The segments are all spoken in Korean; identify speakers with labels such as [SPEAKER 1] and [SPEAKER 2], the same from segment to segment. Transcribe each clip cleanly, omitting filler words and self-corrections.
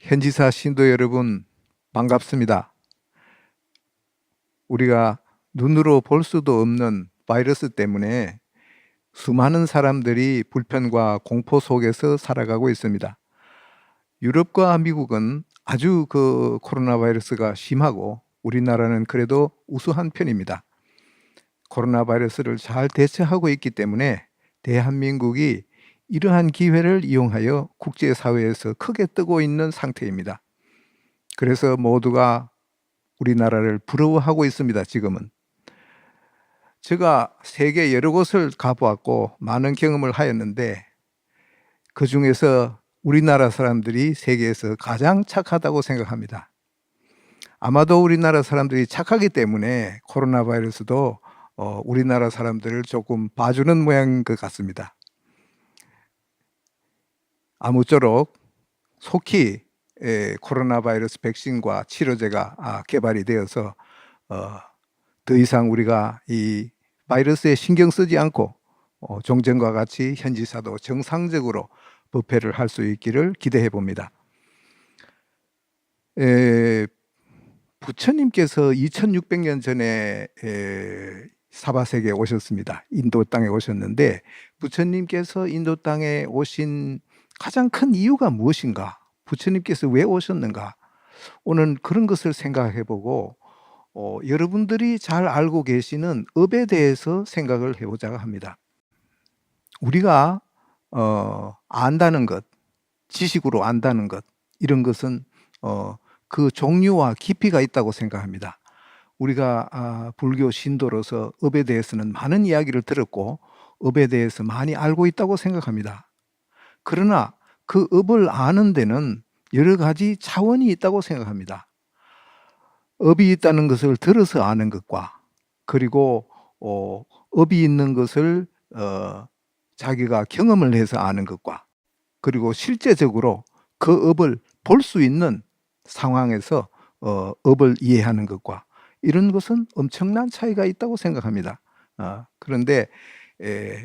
[SPEAKER 1] 현지사 신도 여러분, 반갑습니다. 우리가 눈으로 볼 수도 없는 바이러스 때문에 수많은 사람들이 불편과 공포 속에서 살아가고 있습니다. 유럽과 미국은 아주 코로나 바이러스가 심하고 우리나라는 그래도 우수한 편입니다. 코로나 바이러스를 잘 대처하고 있기 때문에 대한민국이 이러한 기회를 이용하여 국제사회에서 크게 뜨고 있는 상태입니다. 그래서 모두가 우리나라를 부러워하고 있습니다. 지금은. 제가 세계 여러 곳을 가보았고 많은 경험을 하였는데 그 중에서 우리나라 사람들이 세계에서 가장 착하다고 생각합니다. 아마도 우리나라 사람들이 착하기 때문에 코로나 바이러스도 우리나라 사람들을 조금 봐주는 모양인 것 같습니다. 아무쪼록 속히 코로나 바이러스 백신과 치료제가 개발이 되어서 더 이상 우리가 이 바이러스에 신경 쓰지 않고 종전과 같이 현지사도 정상적으로 법회를 할 수 있기를 기대해 봅니다. 부처님께서 2600년 전에 사바세계에 오셨습니다. 인도 땅에 오셨는데 부처님께서 인도 땅에 오신 가장 큰 이유가 무엇인가? 부처님께서 왜 오셨는가? 오늘 그런 것을 생각해 보고 여러분들이 잘 알고 계시는 업에 대해서 생각을 해보자고 합니다. 우리가 안다는 것, 지식으로 안다는 것, 이런 것은 그 종류와 깊이가 있다고 생각합니다. 우리가 불교 신도로서 업에 대해서는 많은 이야기를 들었고 업에 대해서 많이 알고 있다고 생각합니다. 그러나 그 업을 아는 데는 여러 가지 차원이 있다고 생각합니다. 업이 있다는 것을 들어서 아는 것과 그리고 업이 있는 것을 자기가 경험을 해서 아는 것과 그리고 실제적으로 그 업을 볼 수 있는 상황에서 업을 이해하는 것과 이런 것은 엄청난 차이가 있다고 생각합니다. 그런데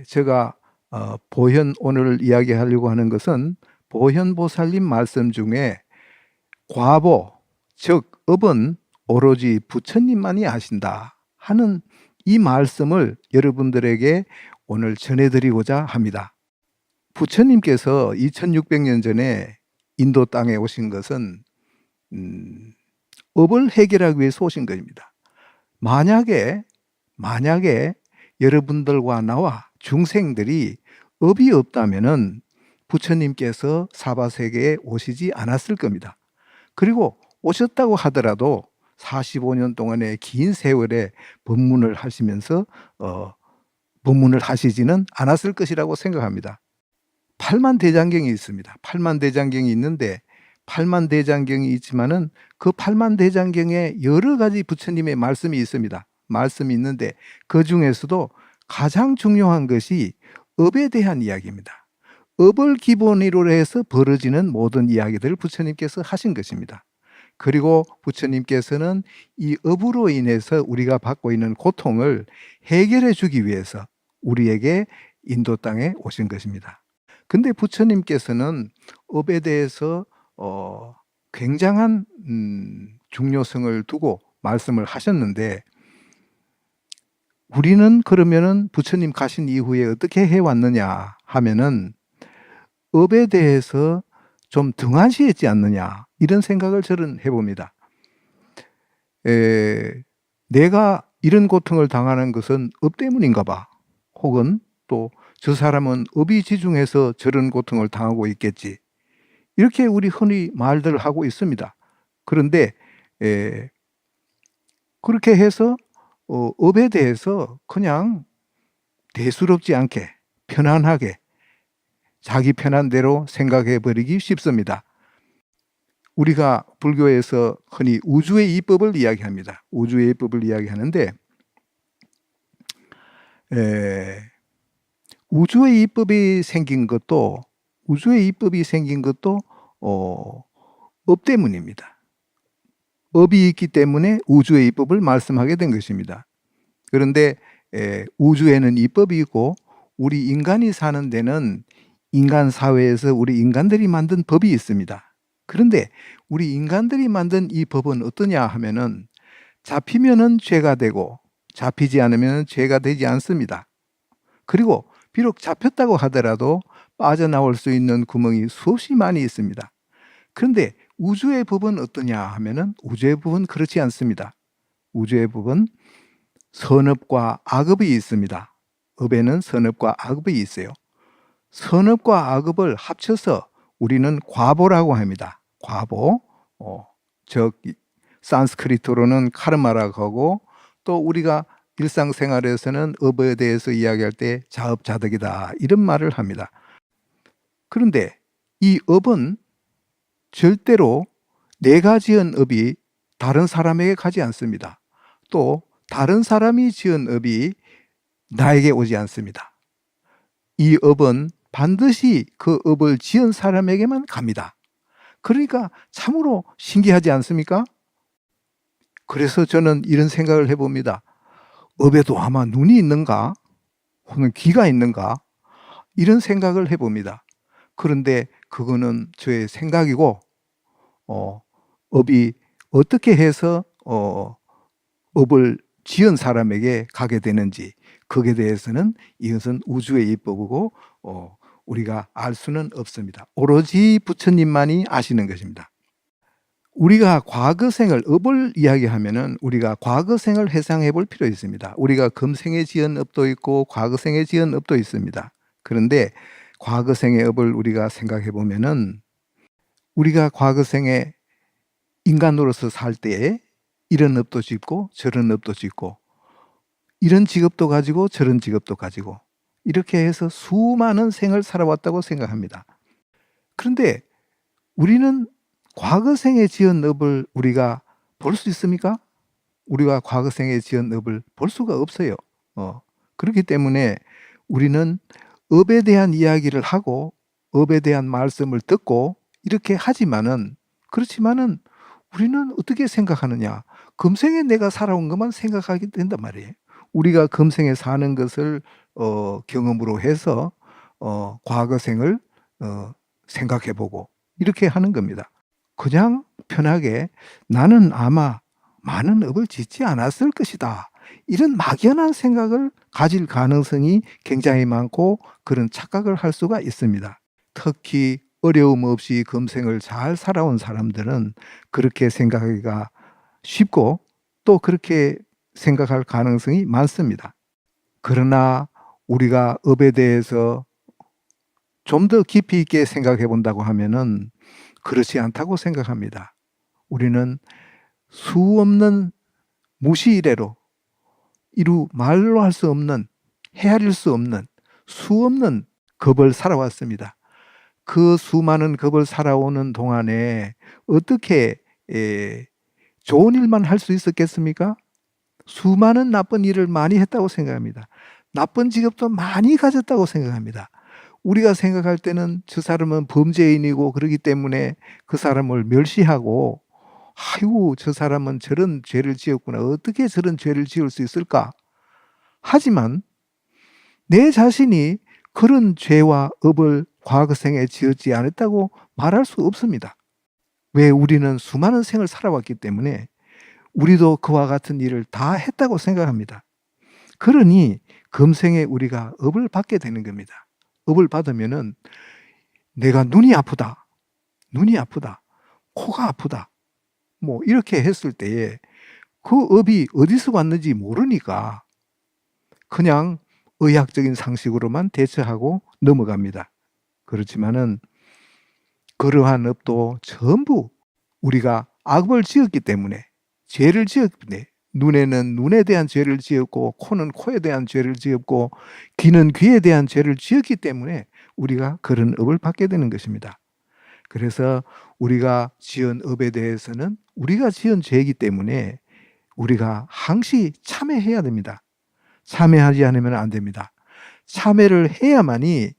[SPEAKER 1] 제가 오늘 이야기하려고 하는 것은 보현보살님 말씀 중에 과보, 즉 업은 오로지 부처님만이 아신다 하는 이 말씀을 여러분들에게 오늘 전해드리고자 합니다. 부처님께서 2600년 전에 인도 땅에 오신 것은 업을 해결하기 위해서 오신 것입니다. 만약에 여러분들과 나와 중생들이 업이 없다면은 부처님께서 사바세계에 오시지 않았을 겁니다. 그리고 오셨다고 하더라도 45년 동안의 긴 세월에 법문을 하시면서 법문을 하시지는 않았을 것이라고 생각합니다. 팔만대장경이 있습니다. 팔만대장경이 있는데 팔만대장경이 있지만은 그 팔만대장경에 여러 가지 부처님의 말씀이 있습니다. 말씀이 있는데 그 중에서도 가장 중요한 것이 업에 대한 이야기입니다. 업을 기본으로 해서 벌어지는 모든 이야기들을 부처님께서 하신 것입니다. 그리고 부처님께서는 이 업으로 인해서 우리가 받고 있는 고통을 해결해 주기 위해서 우리에게 인도 땅에 오신 것입니다. 근데 부처님께서는 업에 대해서 굉장한 중요성을 두고 말씀을 하셨는데 우리는 그러면은 부처님 가신 이후에 어떻게 해왔느냐 하면은 업에 대해서 좀 등한시했지 않느냐 이런 생각을 저는 해봅니다. 내가 이런 고통을 당하는 것은 업 때문인가 봐. 혹은 또 저 사람은 업이 지중해서 저런 고통을 당하고 있겠지. 이렇게 우리 흔히 말들을 하고 있습니다. 그런데 그렇게 해서 업에 대해서 그냥 대수롭지 않게 편안하게 자기 편한 대로 생각해 버리기 쉽습니다. 우리가 불교에서 흔히 우주의 이법을 이야기합니다. 우주의 이법을 이야기하는데 우주의 이법이 생긴 것도 업 때문입니다. 업이 있기 때문에 우주의 이법을 말씀하게 된 것입니다. 그런데 우주에는 이법이 있고 우리 인간이 사는 데는 인간 사회에서 우리 인간들이 만든 법이 있습니다. 그런데 우리 인간들이 만든 이 법은 어떠냐 하면은 잡히면은 죄가 되고 잡히지 않으면 죄가 되지 않습니다. 그리고 비록 잡혔다고 하더라도 빠져나올 수 있는 구멍이 수없이 많이 있습니다. 그런데 우주의 법은 어떠냐 하면은 우주의 법은 그렇지 않습니다. 우주의 법은 선업과 악업이 있습니다. 업에는 선업과 악업이 있어요. 선업과 악업을 합쳐서 우리는 과보라고 합니다. 과보. 즉 산스크리트로는 카르마라고 하고, 또 우리가 일상생활에서는 업에 대해서 이야기할 때 자업자득이다 이런 말을 합니다. 그런데 이 업은 절대로 내가 지은 업이 다른 사람에게 가지 않습니다. 또 다른 사람이 지은 업이 나에게 오지 않습니다. 이 업은 반드시 그 업을 지은 사람에게만 갑니다. 그러니까 참으로 신기하지 않습니까? 그래서 저는 이런 생각을 해봅니다. 업에도 아마 눈이 있는가? 혹은 귀가 있는가? 이런 생각을 해봅니다. 그런데 그거는 저의 생각이고, 업이 어떻게 해서 업을 지은 사람에게 가게 되는지, 거기에 대해서는 이것은 우주의 입법이고 우리가 알 수는 없습니다. 오로지 부처님만이 아시는 것입니다. 우리가 과거생을, 업을 이야기하면은 우리가 과거생을 회상해 볼 필요 있습니다. 우리가 금생에 지은 업도 있고 과거생에 지은 업도 있습니다. 그런데 과거생의 업을 우리가 생각해 보면은 우리가 과거생에 인간으로서 살 때에 이런 업도 짓고 저런 업도 짓고 이런 직업도 가지고 저런 직업도 가지고 이렇게 해서 수많은 생을 살아왔다고 생각합니다. 그런데 우리는 과거생에 지은 업을 우리가 볼 수 있습니까? 우리가 과거생에 지은 업을 볼 수가 없어요. 그렇기 때문에 우리는 업에 대한 이야기를 하고 업에 대한 말씀을 듣고 이렇게 하지만은, 그렇지만은 우리는 어떻게 생각하느냐? 금생에 내가 살아온 것만 생각하게 된단 말이에요. 우리가 금생에 사는 것을 경험으로 해서 과거생을 생각해보고 이렇게 하는 겁니다. 그냥 편하게 나는 아마 많은 업을 짓지 않았을 것이다, 이런 막연한 생각을 가질 가능성이 굉장히 많고 그런 착각을 할 수가 있습니다. 특히 어려움 없이 금생을 잘 살아온 사람들은 그렇게 생각하기가 쉽고 또 그렇게 생각할 가능성이 많습니다. 그러나 우리가 업에 대해서 좀 더 깊이 있게 생각해 본다고 하면은 그렇지 않다고 생각합니다. 우리는 수없는 무시 이래로 말로 할 수 없는, 헤아릴 수 없는 수없는 겁을 살아왔습니다. 그 수많은 겁을 살아오는 동안에 어떻게 좋은 일만 할 수 있었겠습니까? 수많은 나쁜 일을 많이 했다고 생각합니다. 나쁜 직업도 많이 가졌다고 생각합니다. 우리가 생각할 때는 저 사람은 범죄인이고 그러기 때문에 그 사람을 멸시하고, 아이고 저 사람은 저런 죄를 지었구나, 어떻게 저런 죄를 지을 수 있을까? 하지만 내 자신이 그런 죄와 업을 과거생에 지었지 않았다고 말할 수 없습니다. 왜? 우리는 수많은 생을 살아왔기 때문에 우리도 그와 같은 일을 다 했다고 생각합니다. 그러니 금생에 우리가 업을 받게 되는 겁니다. 업을 받으면은 내가 눈이 아프다, 코가 아프다, 뭐 이렇게 했을 때에 그 업이 어디서 왔는지 모르니까 그냥 의학적인 상식으로만 대처하고 넘어갑니다. 그렇지만은 그러한 업도 전부 우리가 악을 지었기 때문에, 죄를 지었기 때문에, 눈에는 눈에 대한 죄를 지었고 코는 코에 대한 죄를 지었고 귀는 귀에 대한 죄를 지었기 때문에 우리가 그런 업을 받게 되는 것입니다. 그래서 우리가 지은 업에 대해서는 우리가 지은 죄이기 때문에 우리가 항시 참회해야 됩니다. 참회하지 않으면 안 됩니다. 참회를 해야만이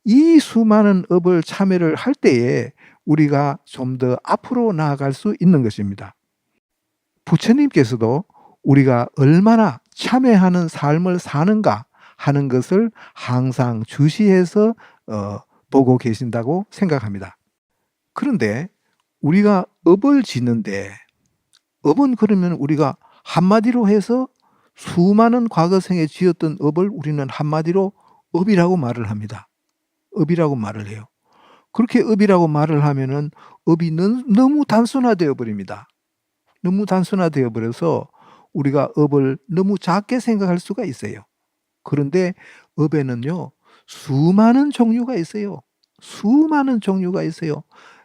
[SPEAKER 1] 이 수많은 업을 참회를 할 때에 우리가 좀 더 앞으로 나아갈 수 있는 것입니다. 부처님께서도 우리가 얼마나 참회하는 삶을 사는가 하는 것을 항상 주시해서 보고 계신다고 생각합니다. 그런데 우리가 업을 짓는데 업은 그러면 우리가 한마디로 해서 수많은 과거생에 지었던 업을 우리는 한마디로 업이라고 말을 합니다. 업이라고 말을 해요. 그렇게 업이라고 말을 하면은 업이 너무 단순화되어 버립니다. 너무 단순화되어 버려서 우리가 업을 너무 작게 생각할 수가 있어요. 그런데 업에는요, 수많은 종류가 있어요. 수많은 종류가 있어요.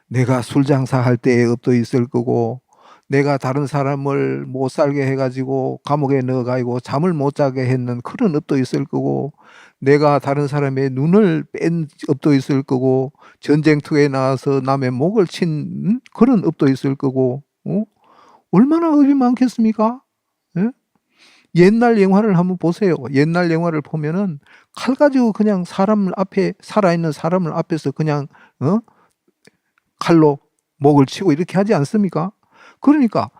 [SPEAKER 1] 내가 술 장사할 때의 업도 있을 거고, 내가 다른 사람을 못 살게 해가지고 감옥에 넣어가지고 잠을 못 자게 했는 그런 업도 있을 거고, 내가 다른 사람의 눈을 뺀 업도 있을 거고, 전쟁터에 나와서 남의 목을 친 그런 업도 있을 거고, 얼마나 업이 많겠습니까? 예? 옛날 영화를 한번 보세요. 옛날 영화를 보면은 칼 가지고 그냥 사람을 앞에 살아있는 사람을 앞에서 그냥 칼로 목을 치고 이렇게 하지 않습니까? 그러니까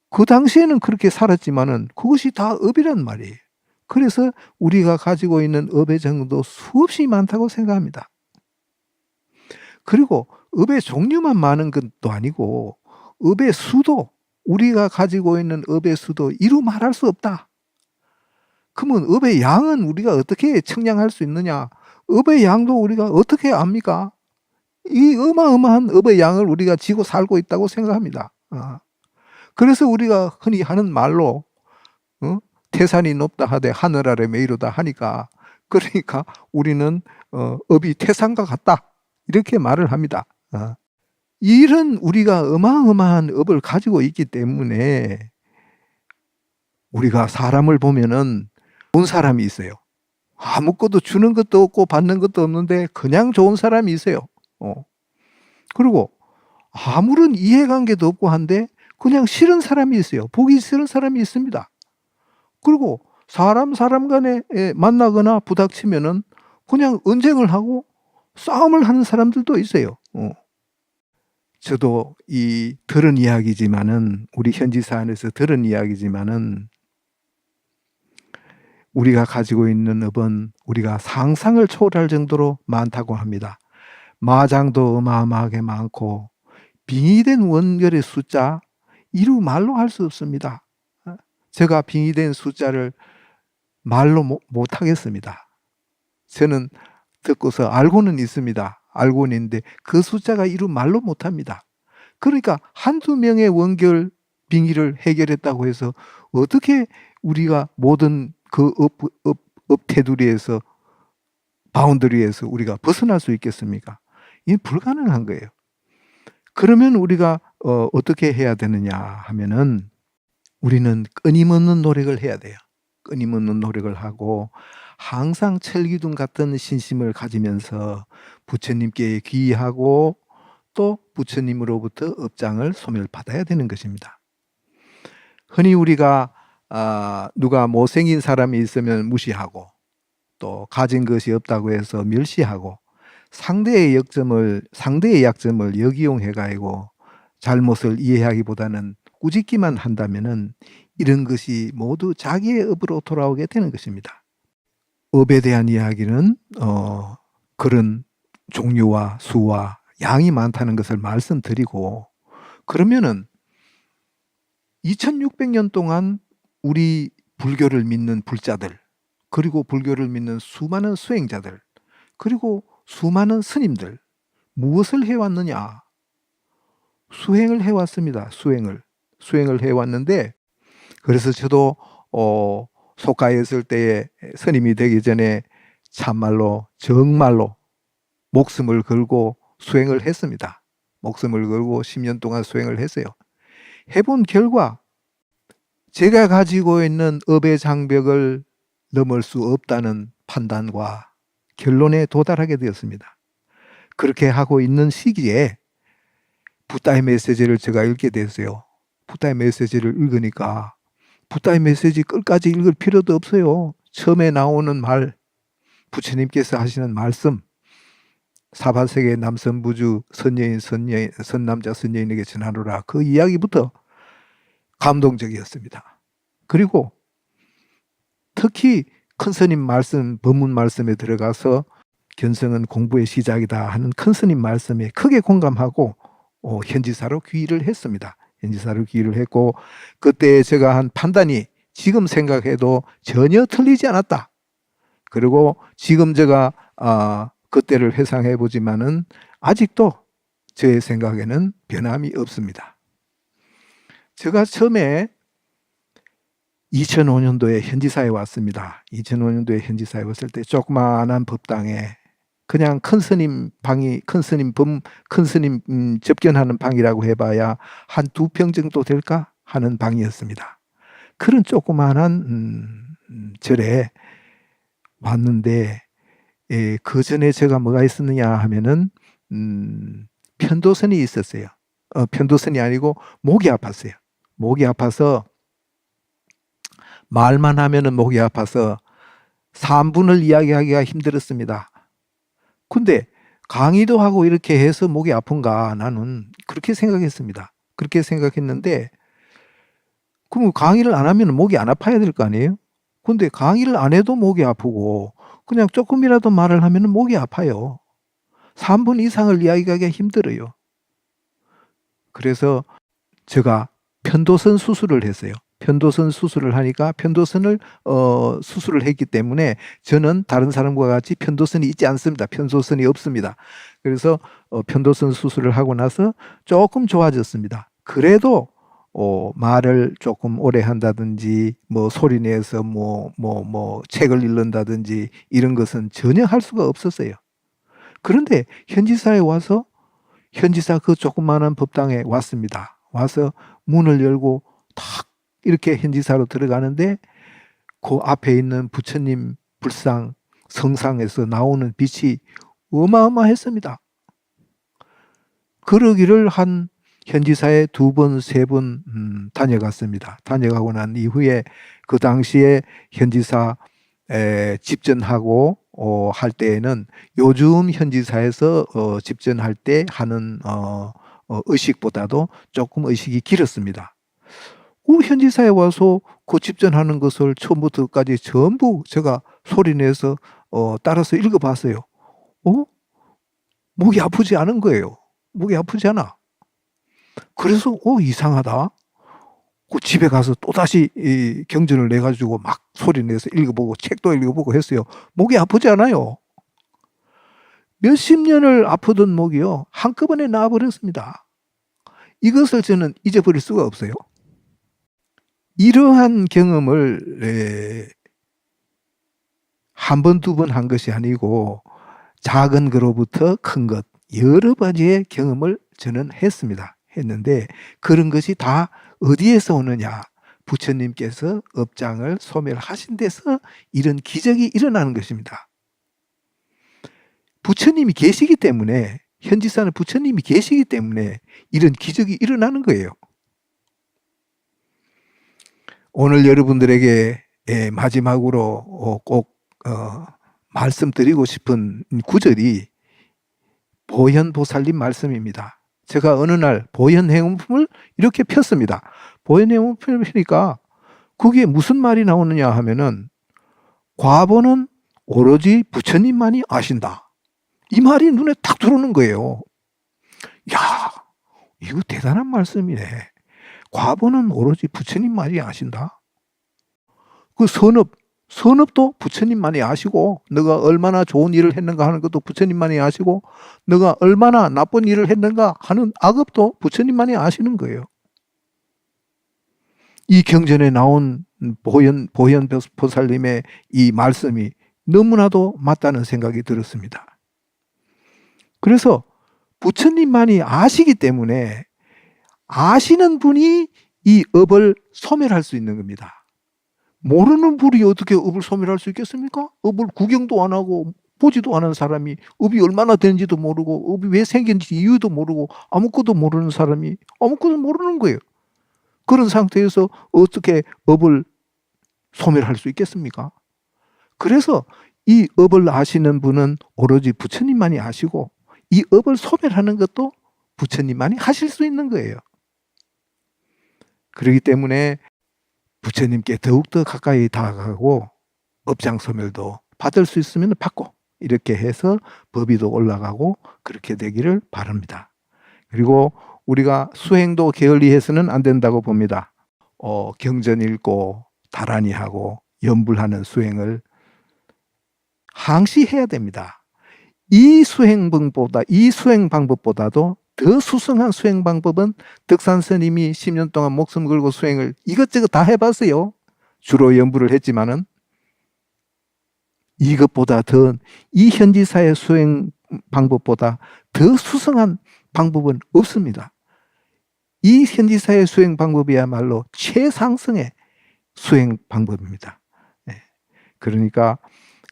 [SPEAKER 1] 그 당시에는 그렇게 살았지만은 그것이 다 업이란 말이에요. 그래서 우리가 가지고 있는 업의 정도 수없이 많다고 생각합니다. 그리고 업의 종류만 많은 것도 아니고 업의 수도, 우리가 가지고 있는 업의 수도 이루 말할 수 없다. 그러면 업의 양은 우리가 어떻게 측량할 수 있느냐? 업의 양도 우리가 어떻게 압니까? 이 어마어마한 업의 양을 우리가 지고 살고 있다고 생각합니다. 그래서 우리가 흔히 하는 말로 태산이 높다 하되 하늘 아래 메이로다 하니까, 그러니까 우리는 업이 태산과 같다 이렇게 말을 합니다. 이런 우리가 어마어마한 업을 가지고 있기 때문에 우리가 사람을 보면은 좋은 사람이 있어요. 아무것도 주는 것도 없고 받는 것도 없는데 그냥 좋은 사람이 있어요. 그리고 아무런 이해관계도 없고 한데 그냥 싫은 사람이 있어요. 보기 싫은 사람이 있습니다. 그리고 사람 간에 만나거나 부닥치면은 그냥 언쟁을 하고 싸움을 하는 사람들도 있어요. 저도 이 들은 이야기지만은, 우리 현지 사안에서 들은 이야기지만은, 우리가 가지고 있는 업은 우리가 상상을 초월할 정도로 많다고 합니다. 마장도 어마어마하게 많고 빙의된 원결의 숫자 이루 말로 할 수 없습니다. 제가 빙의된 숫자를 말로 못 하겠습니다. 저는 듣고서 알고는 있습니다. 알고는 있는데 그 숫자가 이루 말로 못 합니다. 그러니까 한두 명의 원결 빙의를 해결했다고 해서 어떻게 우리가 모든 그 업 테두리에서, 바운더리에서 우리가 벗어날 수 있겠습니까? 이게 불가능한 거예요. 그러면 우리가 어떻게 해야 되느냐 하면은 우리는 끊임없는 노력을 해야 돼요. 끊임없는 노력을 하고 항상 철기둥 같은 신심을 가지면서 부처님께 귀의하고 또 부처님으로부터 업장을 소멸받아야 되는 것입니다. 흔히 우리가 누가 못생긴 사람이 있으면 무시하고 또 가진 것이 없다고 해서 멸시하고 상대의 약점을 역이용해 가지고 잘못을 이해하기보다는 꾸짖기만 한다면은 이런 것이 모두 자기의 업으로 돌아오게 되는 것입니다. 업에 대한 이야기는 그런 종류와 수와 양이 많다는 것을 말씀드리고, 그러면은 2600년 동안 우리 불교를 믿는 불자들, 그리고 불교를 믿는 수많은 수행자들, 그리고 수많은 스님들 무엇을 해왔느냐? 수행을 해왔습니다. 수행을 해왔는데, 그래서 저도 속가에 있을 때에 스님이 되기 전에 참말로 정말로 목숨을 걸고 수행을 했습니다. 목숨을 걸고 10년 동안 수행을 했어요. 해본 결과 제가 가지고 있는 업의 장벽을 넘을 수 없다는 판단과 결론에 도달하게 되었습니다. 그렇게 하고 있는 시기에 붓다의 메시지를 제가 읽게 됐어요. 붓다의 메시지를 읽으니까 붓다의 메시지 끝까지 읽을 필요도 없어요. 처음에 나오는 말, 부처님께서 하시는 말씀, 사바세계 남선부주 선남자 선여인에게 전하노라, 그 이야기부터 감동적이었습니다. 그리고 특히 큰 스님 말씀, 법문 말씀에 들어가서 견성은 공부의 시작이다 하는 큰 스님 말씀에 크게 공감하고 현지사로 귀의를 했습니다. 현지사로 귀의를 했고 그때 제가 한 판단이 지금 생각해도 전혀 틀리지 않았다. 그리고 지금 제가 그때를 회상해 보지만은 아직도 제 생각에는 변함이 없습니다. 제가 처음에 2005년도에 현지사에 왔습니다. 2005년도에 현지사에 왔을 때 조그마한 법당에 그냥 큰 스님 방이 큰 스님 접견하는 방이라고 해봐야 한 2평 정도 될까 하는 방이었습니다. 그런 조그마한 절에 왔는데 그 전에 제가 뭐가 있었느냐 하면은 편도선이 있었어요. 편도선이 아니고 목이 아팠어요. 목이 아파서 말만 하면은 목이 아파서 3분을 이야기하기가 힘들었습니다. 근데 강의도 하고 이렇게 해서 목이 아픈가 나는 그렇게 생각했습니다. 그렇게 생각했는데 그럼 강의를 안 하면 목이 안 아파야 될 거 아니에요? 근데 강의를 안 해도 목이 아프고 그냥 조금이라도 말을 하면 목이 아파요. 3분 이상을 이야기하기가 힘들어요. 그래서 제가 편도선 수술을 했어요. 편도선 수술을 하니까 편도선을 수술을 했기 때문에 저는 다른 사람과 같이 편도선이 있지 않습니다. 편도선이 없습니다. 그래서 편도선 수술을 하고 나서 조금 좋아졌습니다. 그래도 말을 조금 오래 한다든지 뭐 소리 내서 뭐 책을 읽는다든지 이런 것은 전혀 할 수가 없었어요. 그런데 현지사에 와서 현지사 그 조그마한 법당에 왔습니다. 와서 문을 열고 탁 이렇게 현지사로 들어가는데 그 앞에 있는 부처님 불상 성상에서 나오는 빛이 어마어마했습니다. 그러기를 한 현지사에 2번, 3번 다녀갔습니다. 다녀가고 난 이후에 그 당시에 현지사 집전하고 할 때에는 요즘 현지사에서 집전할 때 하는 의식보다도 조금 의식이 길었습니다. 현지사에 와서 그 집전하는 것을 처음부터 끝까지 전부 제가 소리내서 따라서 읽어봤어요. 목이 아프지 않은 거예요. 목이 아프지 않아. 그래서 이상하다. 그 집에 가서 또다시 경전을 내가지고 막 소리내서 읽어보고 책도 읽어보고 했어요. 목이 아프지 않아요. 몇십 년을 아프던 목이요. 한꺼번에 나아버렸습니다. 이것을 저는 잊어버릴 수가 없어요. 이러한 경험을 한 번, 2번 한 것이 아니고 작은 거로부터 큰 것 여러 가지의 경험을 저는 했는데 그런 것이 다 어디에서 오느냐? 부처님께서 업장을 소멸하신 데서 이런 기적이 일어나는 것입니다. 부처님이 계시기 때문에 현지사는 부처님이 계시기 때문에 이런 기적이 일어나는 거예요. 오늘 여러분들에게 마지막으로 꼭 말씀드리고 싶은 구절이 보현보살님 말씀입니다. 제가 어느 날 보현행운품을 이렇게 폈습니다. 보현행운품을 펴니까 그게 무슨 말이 나오느냐 하면은 과보는 오로지 부처님만이 아신다. 이 말이 눈에 탁 들어오는 거예요. 야, 이거 대단한 말씀이네. 과보는 오로지 부처님만이 아신다. 그 선업도 부처님만이 아시고 너가 얼마나 좋은 일을 했는가 하는 것도 부처님만이 아시고 너가 얼마나 나쁜 일을 했는가 하는 악업도 부처님만이 아시는 거예요. 이 경전에 나온 보현보살님의 이 말씀이 너무나도 맞다는 생각이 들었습니다. 그래서 부처님만이 아시기 때문에 아시는 분이 이 업을 소멸할 수 있는 겁니다. 모르는 분이 어떻게 업을 소멸할 수 있겠습니까? 업을 구경도 안 하고 보지도 않은 사람이 업이 얼마나 되는지도 모르고 업이 왜 생겼는지 이유도 모르고 아무것도 모르는 사람이 아무것도 모르는 거예요. 그런 상태에서 어떻게 업을 소멸할 수 있겠습니까? 그래서 이 업을 아시는 분은 오로지 부처님만이 아시고 이 업을 소멸하는 것도 부처님만이 하실 수 있는 거예요. 그렇기 때문에 부처님께 더욱더 가까이 다가가고 업장 소멸도 받을 수 있으면 받고 이렇게 해서 법위도 올라가고 그렇게 되기를 바랍니다. 그리고 우리가 수행도 게을리해서는 안 된다고 봅니다. 경전 읽고 다란히 하고 염불하는 수행을 항시해야 됩니다. 이 수행 방법보다도 더 수승한 수행 방법은 덕산 스님이 10년 동안 목숨 걸고 수행을 이것저것 다 해봤어요. 주로 염불을 했지만은 이것보다 더 이 현지사의 수행 방법보다 더 수승한 방법은 없습니다. 이 현지사의 수행 방법이야말로 최상승의 수행 방법입니다. 그러니까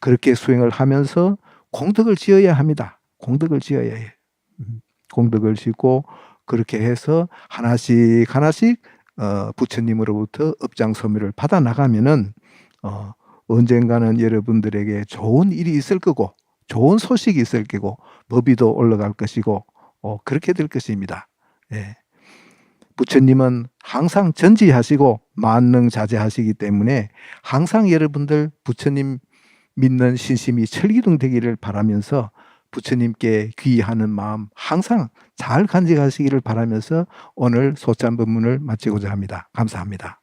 [SPEAKER 1] 그렇게 수행을 하면서 공덕을 지어야 합니다. 공덕을 지어야 해요. 공덕을 짓고 그렇게 해서 하나씩 부처님으로부터 업장소멸을 받아 나가면은 언젠가는 여러분들에게 좋은 일이 있을 거고 좋은 소식이 있을 거고 법위도 올라갈 것이고 그렇게 될 것입니다. 부처님은 항상 전지하시고 만능자재하시기 때문에 항상 여러분들 부처님 믿는 신심이 철기둥되기를 바라면서 부처님께 귀의하는 마음 항상 잘 간직하시기를 바라면서 오늘 소찬법문을 마치고자 합니다. 감사합니다.